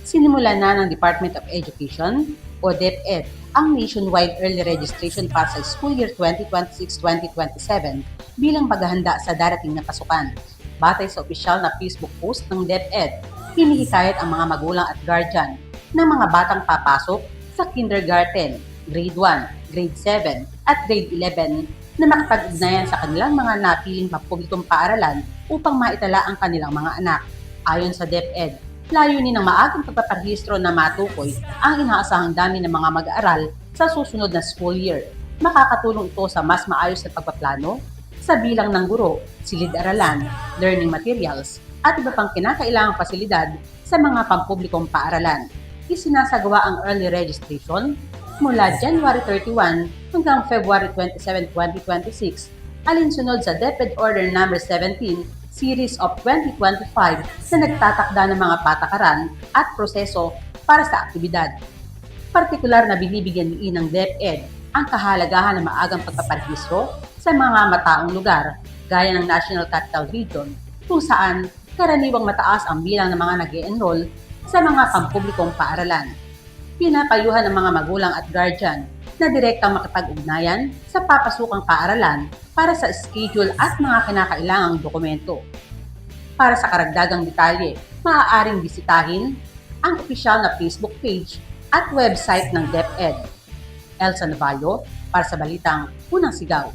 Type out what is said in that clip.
Sinimulan na ng Department of Education o DepEd ang nationwide early registration para sa school year 2026-2027 bilang paghahanda sa darating na pasukan. Batay sa opisyal na Facebook post ng DepEd, hinihikayat ang mga magulang at guardian ng mga batang papasok sa kindergarten, grade 1, grade 7 at grade 11 na makipag-ugnayan sa kanilang mga napiling pampublikong paaralan upang maitala ang kanilang mga anak. Ayon sa DepEd, layunin ng maagang pagpaparehistro na matukoy ang inaasahang dami ng mga mag-aaral sa susunod na school year. Makakatulong ito sa mas maayos na pagpaplano sa bilang ng guro, silid-aralan, learning materials, at iba pang kinakailangang pasilidad sa mga pampublikong paaralan. Isinasagawa ang early registration mula January 31 hanggang February 27, 2026, alinsunod sa DepEd Order No. 17 Series of 2025 na nagtatakda ng mga patakaran at proseso para sa aktibidad. Partikular na binibigyan din ng DepEd ang kahalagahan ng maagang pagpaparehistro sa mga mataong lugar gaya ng National Capital Region kung saan karaniwang mataas ang bilang ng mga nag-e-enroll sa mga pampublikong paaralan. Pinapayuhan ng mga magulang at guardian na direktang makipag-ugnayan sa papasukang paaralan para sa schedule at mga kinakailangang dokumento. Para sa karagdagang detalye, maaaring bisitahin ang opisyal na Facebook page at website ng DepEd. Elsa Navallo para sa Balitang Unang Sigaw.